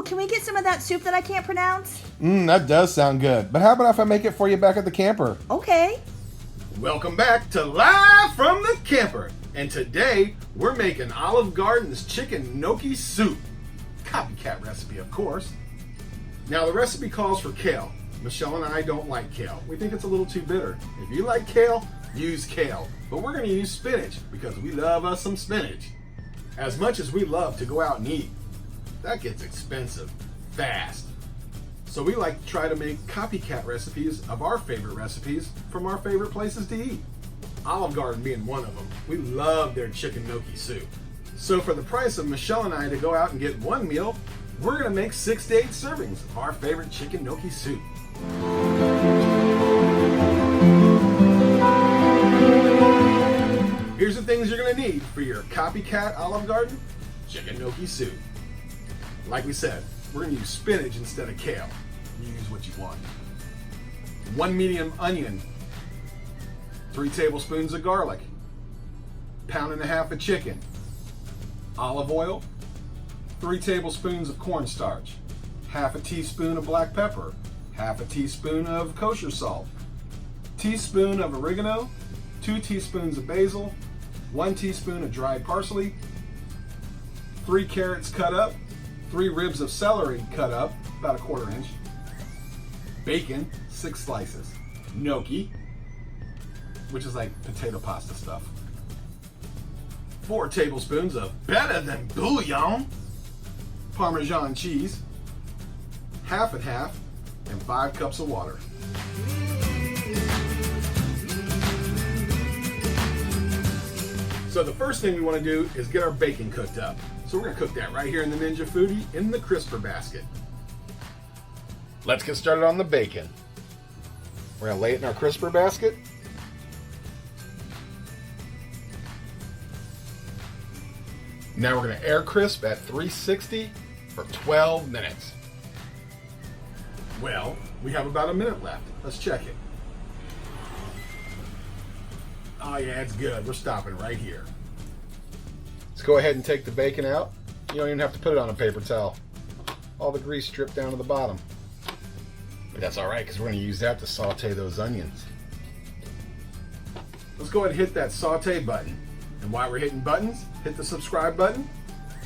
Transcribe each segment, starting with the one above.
can we get some of that soup that I can't pronounce? That does sound good. But how about if I make it for you back at the camper? Okay. Welcome back to Live from the Camper. And today, we're making Olive Garden's chicken gnocchi soup. Copycat recipe, of course. Now, the recipe calls for kale. Michelle and I don't like kale. We think it's a little too bitter. If you like kale, use kale. But we're going to use spinach because we love us some spinach. As much as we love to go out and eat, that gets expensive fast. So we like to try to make copycat recipes of our favorite recipes from our favorite places to eat. Olive Garden being one of them. We love their chicken gnocchi soup. So for the price of Michelle and I to go out and get one meal, we're going to make 6 to 8 servings of our favorite chicken gnocchi soup. Here's the things you're going to need for your copycat Olive Garden chicken gnocchi soup. Like we said, we're going to use spinach instead of kale. You use what you want. 1 medium onion, 3 tablespoons of garlic, 1.5 pounds of chicken, olive oil, 3 tablespoons of cornstarch, 1/2 teaspoon of black pepper, 1/2 teaspoon of kosher salt, teaspoon of oregano, 2 teaspoons of basil, 1 teaspoon of dried parsley, 3 carrots cut up, 3 ribs of celery cut up, about 1/4 inch, bacon, 6 slices, gnocchi, which is like potato pasta stuff, 4 tablespoons of Better Than Bouillon, Parmesan cheese, 1/2 and 1/2, and 5 cups of water. So the first thing we want to do is get our bacon cooked up. So we're going to cook that right here in the Ninja Foodi in the crisper basket. Let's get started on the bacon. We're going to lay it in our crisper basket. Now we're going to air crisp at 360 for 12 minutes. Well, we have about a minute left. Let's check it. Oh yeah, it's good. We're stopping right here. Let's go ahead and take the bacon out. You don't even have to put it on a paper towel. All the grease dripped down to the bottom. But that's all right because we're going to use that to saute those onions. Let's go ahead and hit that saute button. And while we're hitting buttons, hit the subscribe button,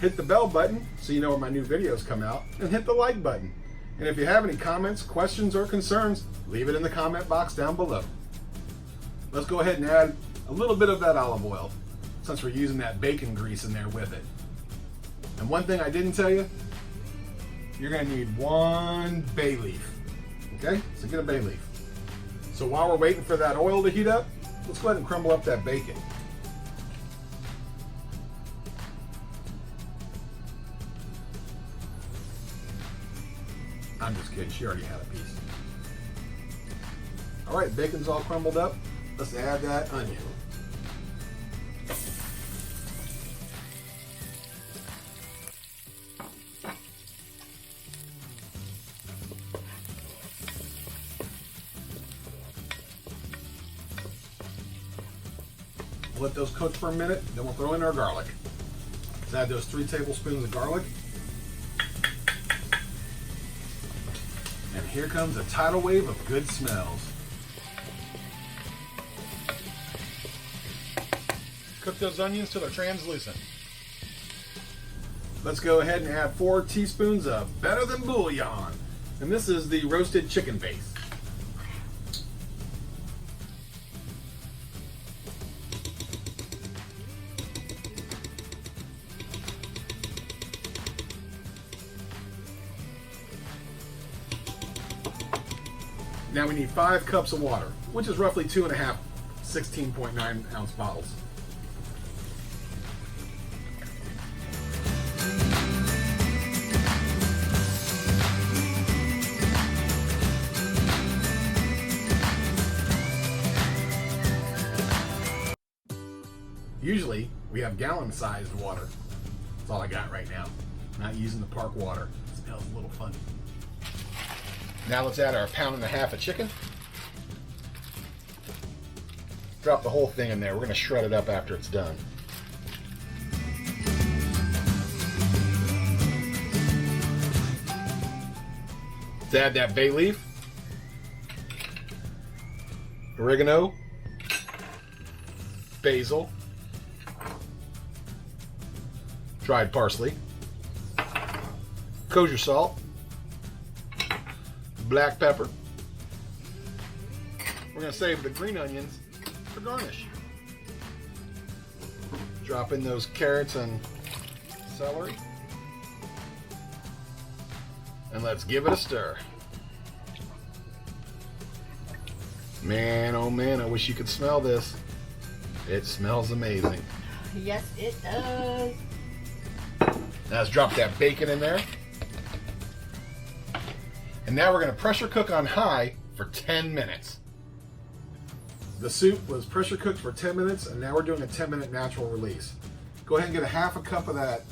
hit the bell button so you know when my new videos come out, and hit the like button. And if you have any comments, questions, or concerns, leave it in the comment box down below. Let's go ahead and add a little bit of that olive oil since we're using that bacon grease in there with it. And one thing I didn't tell you, you're going to need 1 bay leaf. Okay, so get a bay leaf. So while we're waiting for that oil to heat up, let's go ahead and crumble up that bacon. I'm just kidding, she already had a piece. All right, bacon's all crumbled up. Let's add that onion. We'll let those cook for a minute, then we'll throw in our garlic. Let's add those 3 tablespoons of garlic. And here comes a tidal wave of good smells. Cook those onions till they're translucent. Let's go ahead and add 4 teaspoons of Better Than Bouillon. And this is the roasted chicken base. Now we need 5 cups of water, which is roughly 2.5 16.9 ounce bottles. Usually we have gallon-sized water. That's all I got right now. Not using the park water. It smells a little funny. Now let's add our 1.5 pounds of chicken. Drop the whole thing in there. We're going to shred it up after it's done. Let's add that bay leaf, oregano, basil, dried parsley, kosher salt, black pepper. We're going to save the green onions for garnish. Drop in those carrots and celery. And let's give it a stir. Man, oh man, I wish you could smell this. It smells amazing. Yes, it does. Now let's drop that bacon in there. And now we're going to pressure cook on high for 10 minutes. The soup was pressure cooked for 10 minutes, and now we're doing a 10-minute natural release. Go ahead and get a half a cup of that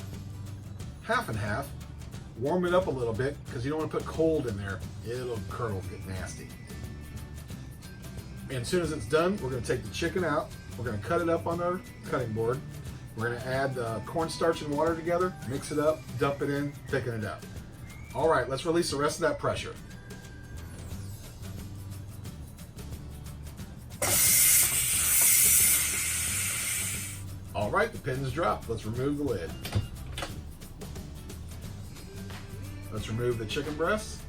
half and half. Warm it up a little bit because you don't want to put cold in there. It'll curdle, get nasty. And as soon as it's done, we're going to take the chicken out. We're going to cut it up on our cutting board. We're going to add the cornstarch and water together, mix it up, dump it in, thicken it up. All right, let's release the rest of that pressure. All right, the pin's dropped. Let's remove the lid. Let's remove the chicken breasts.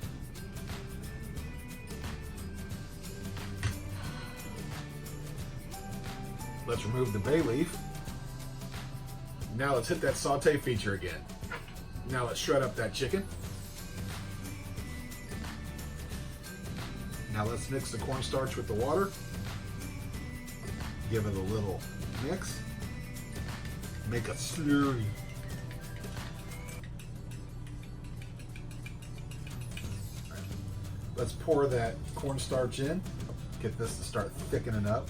Let's remove the bay leaf. Now let's hit that saute feature again. Now let's shred up that chicken. Now let's mix the cornstarch with the water. Give it a little mix. Make a slurry. Right. Let's pour that cornstarch in. Get this to start thickening up.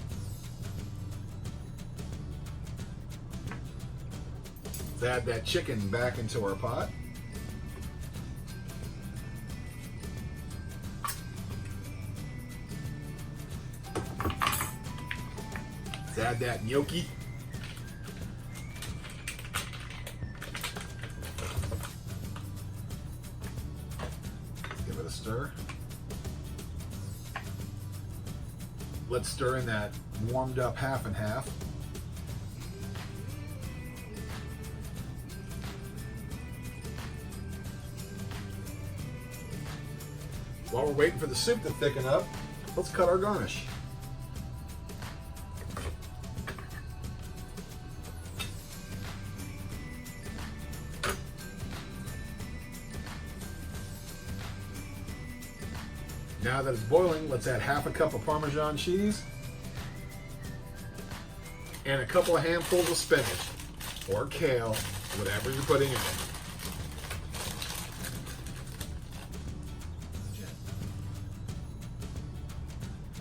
Let's add that chicken back into our pot. Let's add that gnocchi. Give it a stir. Let's stir in that warmed up half and half. While we're waiting for the soup to thicken up, let's cut our garnish. Now that it's boiling, let's add half a cup of Parmesan cheese and a couple of handfuls of spinach or kale, whatever you're putting in it.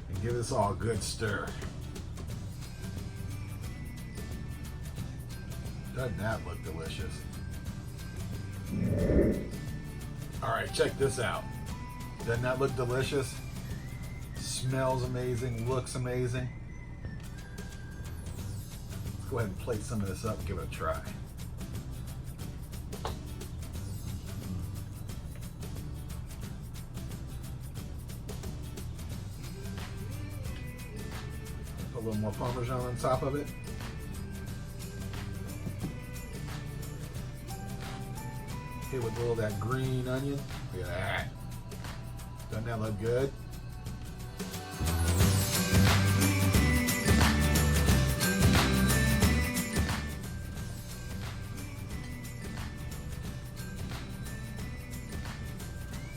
And give this all a good stir. Doesn't that look delicious? All right, check this out. Doesn't that look delicious? Smells amazing, looks amazing. Let's go ahead and plate some of this up and give it a try. Put a little more Parmesan on top of it. Hit with a little of that green onion. Look at that. Doesn't that look good?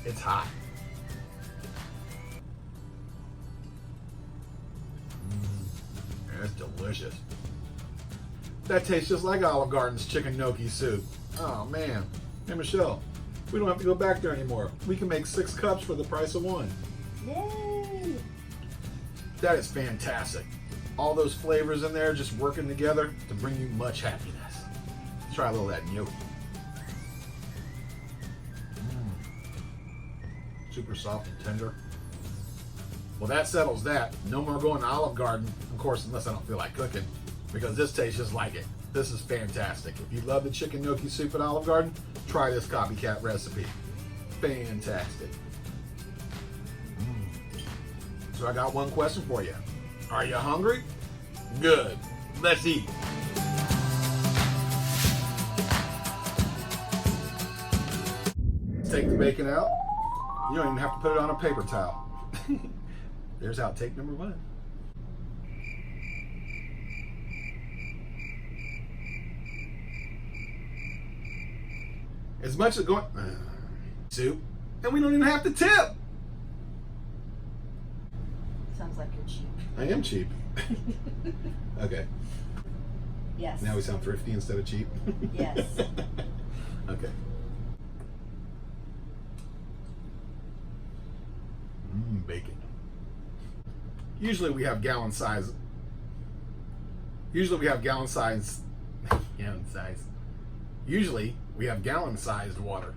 It's hot. It's delicious. That tastes just like Olive Garden's chicken gnocchi soup. Oh man. Hey Michelle, we don't have to go back there anymore. We can make 6 cups for the price of 1. Yay! That is fantastic. All those flavors in there just working together to bring you much happiness. Let's try a little of that gnocchi. Super soft and tender. Well, that settles that. No more going to Olive Garden, of course, unless I don't feel like cooking, because this tastes just like it. This is fantastic. If you love the chicken gnocchi soup at Olive Garden, try this copycat recipe. Fantastic. So I got one question for you. Are you hungry? Good. Let's eat. Let's take the bacon out. You don't even have to put it on a paper towel. There's outtake number 1. As much as going soup, and we don't even have to tip. Sounds like you're cheap. I am cheap. Okay. Yes. Now we sound thrifty instead of cheap. Yes. Okay. Bacon. Usually we have gallon size. Usually we have gallon sized water.